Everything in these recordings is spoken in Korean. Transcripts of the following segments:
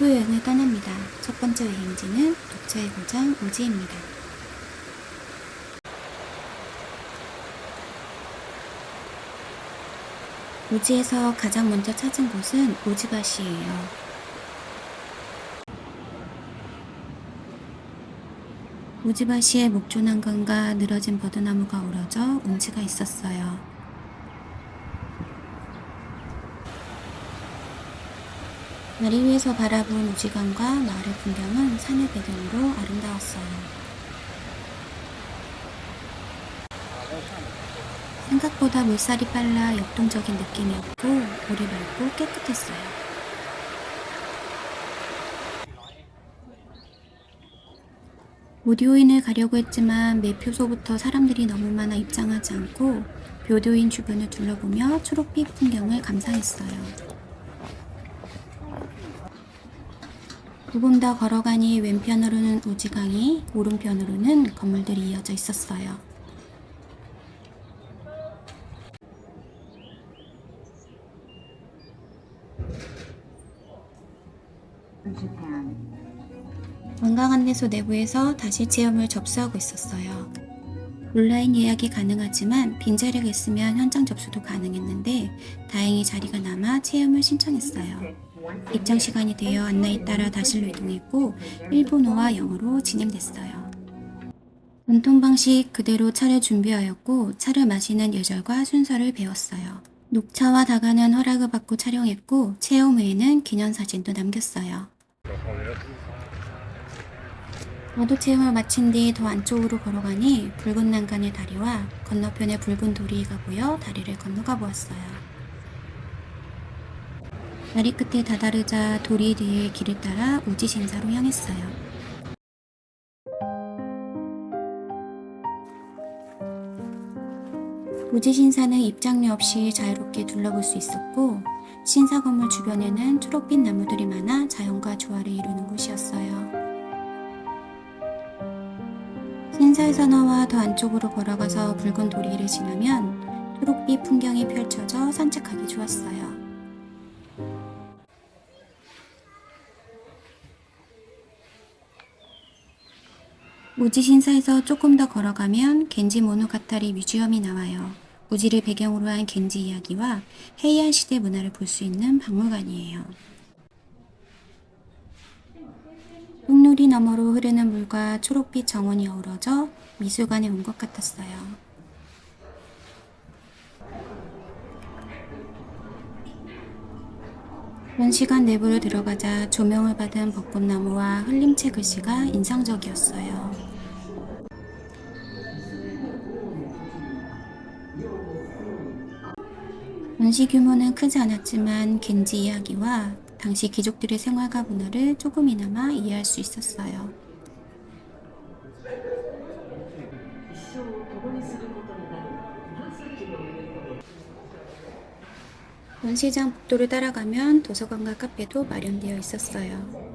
독초 여행을 떠납니다. 첫 번째 여행지는 녹차의 고장 오지입니다. 오지에서 가장 먼저 찾은 곳은 오지밭이에요. 오지밭이에 목조난간과 늘어진 버드나무가 우러져 운치가 있었어요. 다리 위에서 바라본 우지강과 마을의 풍경은 산을 배경으로 아름다웠어요. 생각보다 물살이 빨라 역동적인 느낌이었고 물이 맑고 깨끗했어요. 묘도인을 가려고 했지만 매표소부터 사람들이 너무 많아 입장하지 않고 묘도인 주변을 둘러보며 초록빛 풍경을 감상했어요. 조금 더 걸어가니 왼편으로는 우지강이, 오른편으로는 건물들이 이어져 있었어요. 관광 안내소 내부에서 다시 체험을 접수하고 있었어요. 온라인 예약이 가능하지만 빈자리가 있으면 현장 접수도 가능했는데 다행히 자리가 남아 체험을 신청했어요. 입장 시간이 되어 안내에 따라 다실로 이동했고 일본어와 영어로 진행됐어요. 전통 방식 그대로 차를 준비하였고 차를 마시는 예절과 순서를 배웠어요. 녹차와 다가는 허락을 받고 촬영했고 체험 후에는 기념사진도 남겼어요. 나도 체험을 마친 뒤 더 안쪽으로 걸어가니 붉은 난간의 다리와 건너편에 붉은 도리가 보여 다리를 건너가 보았어요. 다리 끝에 다다르자 도리 뒤의 길을 따라 우지신사로 향했어요. 우지신사는 입장료 없이 자유롭게 둘러볼 수 있었고 신사 건물 주변에는 초록빛 나무들이 많아 자연과 조화를 이루는 곳이었어요. 신사에서 나와 더 안쪽으로 걸어가서 붉은 도리를 지나면 초록빛 풍경이 펼쳐져 산책하기 좋았어요. 우지 신사에서 조금 더 걸어가면 겐지 모노가타리 뮤지엄이 나와요. 우지를 배경으로 한 겐지 이야기와 헤이안 시대 문화를 볼 수 있는 박물관이에요. 흙놀이 너머로 흐르는 물과 초록빛 정원이 어우러져 미술관에 온 것 같았어요. 전시관 내부로 들어가자 조명을 받은 벚꽃나무와 흘림체 글씨가 인상적이었어요. 전시 규모는 크지 않았지만 겐지 이야기와 당시 귀족들의 생활과 문화를 조금이나마 이해할 수 있었어요. 전시장 복도를 따라가면 도서관과 카페도 마련되어 있었어요.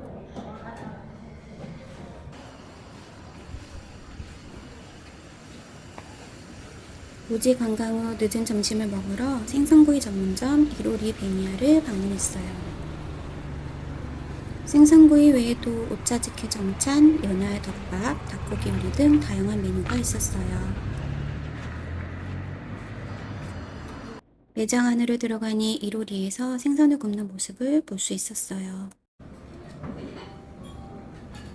우지 관광 후 늦은 점심을 먹으러 생선구이 전문점 이로리 베니야를 방문했어요. 생선구이 외에도 오차즈케 정찬, 연어 덮밥, 닭고기 요리 등 다양한 메뉴가 있었어요. 매장 안으로 들어가니 이로리에서 생선을 굽는 모습을 볼 수 있었어요.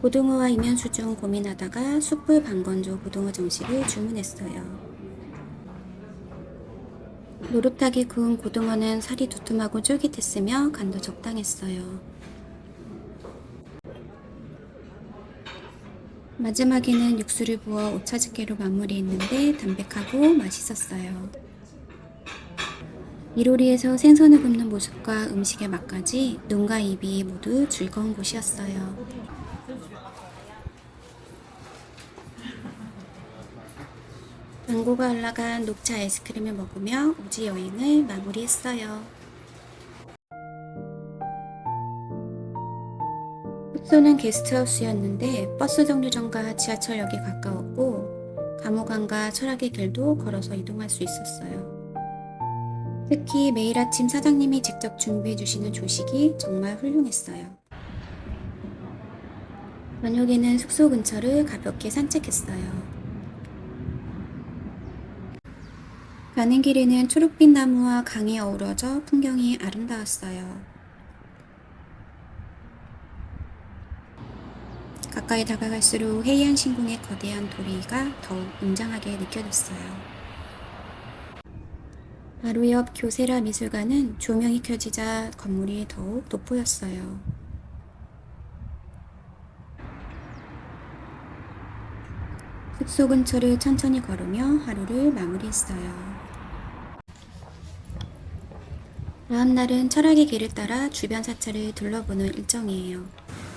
고등어와 이면수 중 고민하다가 숯불 방건조 고등어 정식을 주문했어요. 노릇하게 구운 고등어는 살이 두툼하고 쫄깃했으며 간도 적당했어요. 마지막에는 육수를 부어 오차즈케로 마무리했는데 담백하고 맛있었어요. 이로리에서 생선을 굽는 모습과 음식의 맛까지 눈과 입이 모두 즐거운 곳이었어요. 광고가 올라간 녹차 아이스크림을 먹으며 우지 여행을 마무리했어요. 숙소는 게스트하우스였는데 버스 정류장과 지하철역이 가까웠고 감호관과 철학의 길도 걸어서 이동할 수 있었어요. 특히 매일 아침 사장님이 직접 준비해 주시는 조식이 정말 훌륭했어요. 저녁에는 숙소 근처를 가볍게 산책했어요. 가는 길에는 초록빛 나무와 강이 어우러져 풍경이 아름다웠어요. 가까이 다가갈수록 해양 신궁의 거대한 도리가 더욱 웅장하게 느껴졌어요. 바로 옆 교세라 미술관은 조명이 켜지자 건물이 더욱 돋보였어요. 숙소 근처를 천천히 걸으며 하루를 마무리했어요. 다음 날은 철학의 길을 따라 주변 사찰을 둘러보는 일정이에요.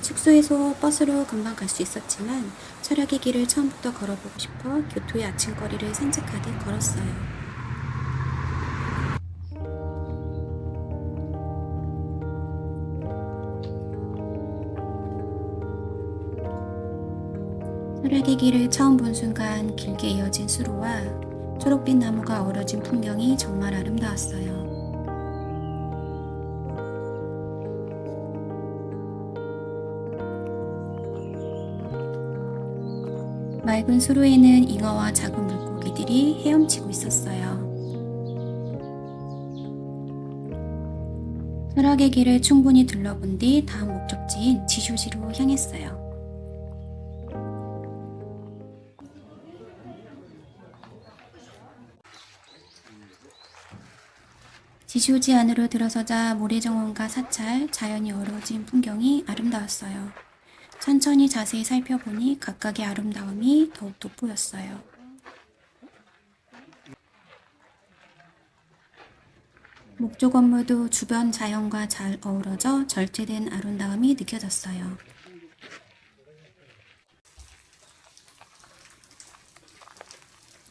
숙소에서 버스로 금방 갈 수 있었지만 철학의 길을 처음부터 걸어보고 싶어 교토의 아침거리를 산책하듯 걸었어요. 철학의 길을 처음 본 순간 길게 이어진 수로와 초록빛 나무가 어우러진 풍경이 정말 아름다웠어요. 맑은 수로에는 잉어와 작은 물고기들이 헤엄치고 있었어요. 철학의 길을 충분히 둘러본 뒤 다음 목적지인 지쇼지로 향했어요. 지쇼지 안으로 들어서자 모래정원과 사찰, 자연이 어우러진 풍경이 아름다웠어요. 천천히 자세히 살펴보니 각각의 아름다움이 더욱 돋보였어요. 목조 건물도 주변 자연과 잘 어우러져 절제된 아름다움이 느껴졌어요.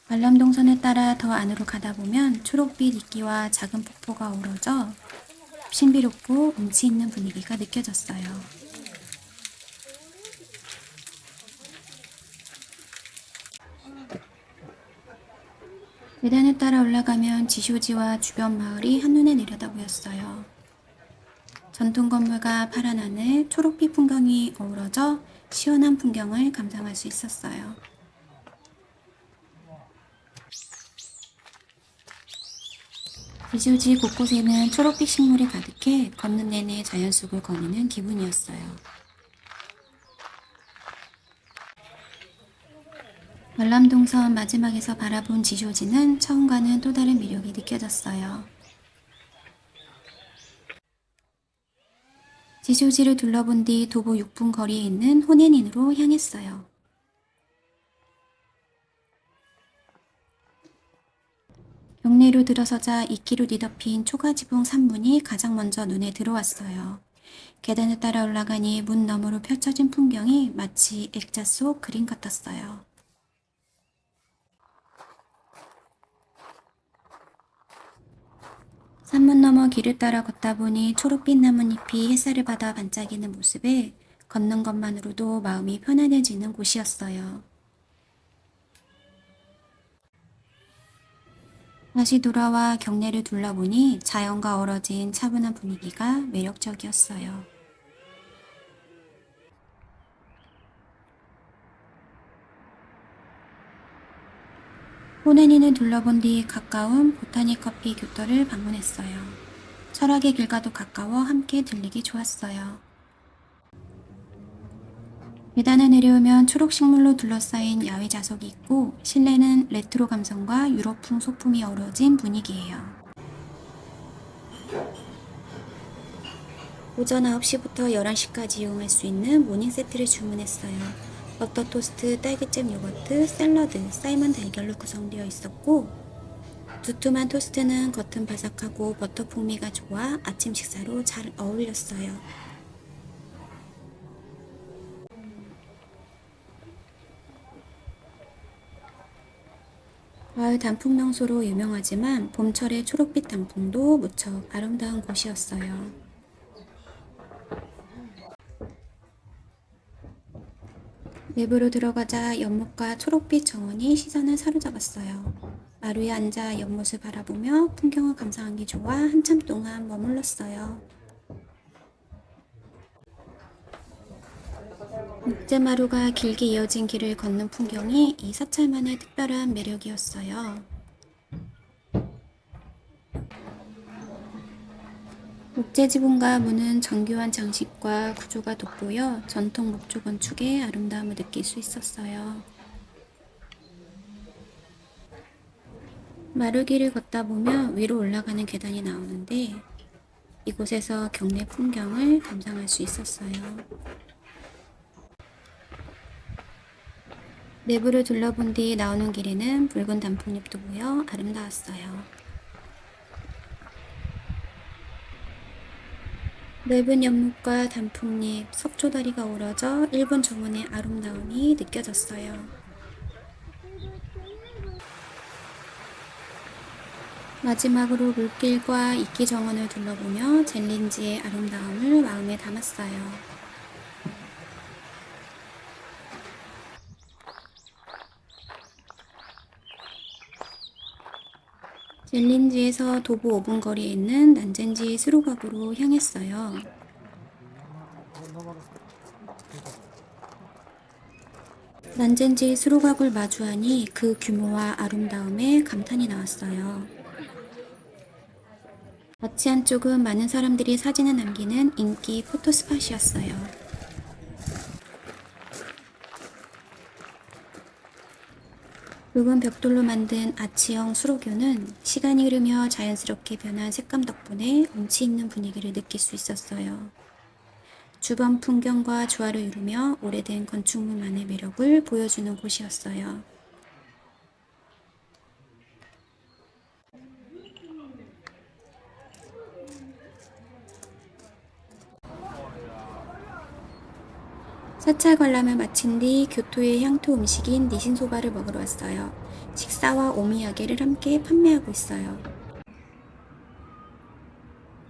관람동선을 따라 더 안으로 가다 보면 초록빛 이끼와 작은 폭포가 어우러져 신비롭고 운치 있는 분위기가 느껴졌어요. 계단을 따라 올라가면 지쇼지와 주변 마을이 한눈에 내려다 보였어요. 전통 건물과 파란 하늘, 초록빛 풍경이 어우러져 시원한 풍경을 감상할 수 있었어요. 지쇼지 곳곳에는 초록빛 식물이 가득해 걷는 내내 자연 속을 거니는 기분이었어요. 월남동선 마지막에서 바라본 지쇼지는 처음과는 또 다른 매력이 느껴졌어요. 지쇼지를 둘러본 뒤 도보 6분 거리에 있는 호네닌으로 향했어요. 경내로 들어서자 이끼로 뒤덮인 초가지붕 산문이 가장 먼저 눈에 들어왔어요. 계단을 따라 올라가니 문 너머로 펼쳐진 풍경이 마치 액자 속 그림 같았어요. 산문 너머 길을 따라 걷다 보니 초록빛 나뭇잎이 햇살을 받아 반짝이는 모습에 걷는 것만으로도 마음이 편안해지는 곳이었어요. 다시 돌아와 경내를 둘러보니 자연과 어우러진 차분한 분위기가 매력적이었어요. 호네니는 둘러본 뒤 가까운 보타니 커피 교토를 방문했어요. 철학의 길과도 가까워 함께 들리기 좋았어요. 계단을 내려오면 초록 식물로 둘러싸인 야외 좌석이 있고 실내는 레트로 감성과 유럽풍 소품이 어우러진 분위기예요. 오전 9시부터 11시까지 이용할 수 있는 모닝 세트를 주문했어요. 버터 토스트, 딸기잼 요거트, 샐러드, 삶은 달걀로 구성되어 있었고 두툼한 토스트는 겉은 바삭하고 버터 풍미가 좋아 아침 식사로 잘 어울렸어요. 가을 단풍 명소로 유명하지만 봄철의 초록빛 단풍도 무척 아름다운 곳이었어요. 내부로 들어가자 연못과 초록빛 정원이 시선을 사로잡았어요. 마루에 앉아 연못을 바라보며 풍경을 감상하기 좋아 한참 동안 머물렀어요. 국제마루가 길게 이어진 길을 걷는 풍경이 이 사찰만의 특별한 매력이었어요. 목재지붕과 문은 정교한 장식과 구조가 돋보여 전통 목조 건축의 아름다움을 느낄 수 있었어요. 마루길을 걷다 보면 위로 올라가는 계단이 나오는데 이곳에서 경내 풍경을 감상할 수 있었어요. 내부를 둘러본 뒤 나오는 길에는 붉은 단풍잎도 보여 아름다웠어요. 넓은 연못과 단풍잎, 석조다리가 우러져 일본 정원의 아름다움이 느껴졌어요. 마지막으로 물길과 이끼 정원을 둘러보며 젤린지의 아름다움을 마음에 담았어요. 젤린지에서 도보 5분 거리에 있는 난젠지 수로각으로 향했어요. 난젠지 수로각을 마주하니 그 규모와 아름다움에 감탄이 나왔어요. 마치 한쪽은 많은 사람들이 사진을 남기는 인기 포토스팟이었어요. 붉은 벽돌로 만든 아치형 수로교는 시간이 흐르며 자연스럽게 변한 색감 덕분에 운치 있는 분위기를 느낄 수 있었어요. 주변 풍경과 조화를 이루며 오래된 건축물만의 매력을 보여주는 곳이었어요. 사찰 관람을 마친 뒤 교토의 향토 음식인 니신소바를 먹으러 왔어요. 식사와 오미야게를 함께 판매하고 있어요.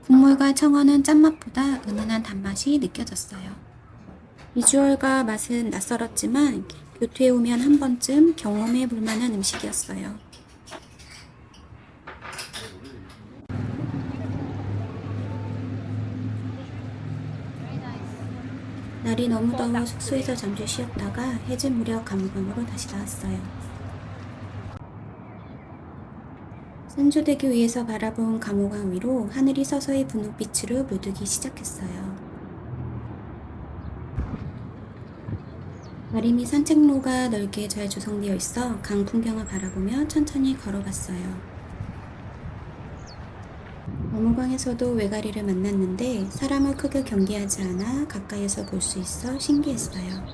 국물과 청어는 짠맛보다 은은한 단맛이 느껴졌어요. 비주얼과 맛은 낯설었지만 교토에 오면 한 번쯤 경험해 볼 만한 음식이었어요. 날이 너무 더워 숙소에서 잠시 쉬었다가 해질 무렵 감금으로 다시 나왔어요. 산조대교 위에서 바라본 감호강 위로 하늘이 서서히 분홍빛으로 물들기 시작했어요. 다리미 산책로가 넓게 잘 조성되어 있어 강 풍경을 바라보며 천천히 걸어갔어요. 어무강에서도 외가리를 만났는데 사람을 크게 경계하지 않아 가까이에서 볼 수 있어 신기했어요.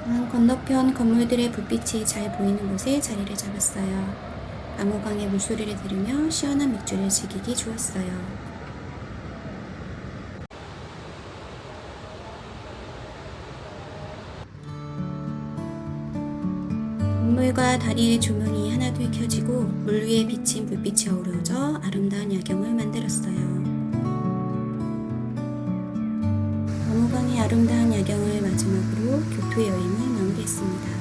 강 건너편 건물들의 불빛이 잘 보이는 곳에 자리를 잡았어요. 암호강의 물소리를 들으며 시원한 맥주를 즐기기 좋았어요. 건물과 다리의 조명이 하나둘 켜지고 물 위에 비친 불빛이 어우러져 아름다운 야경을 만들었어요. 어무강의 아름다운 야경을 마지막으로 교토 여행을 마무리했습니다.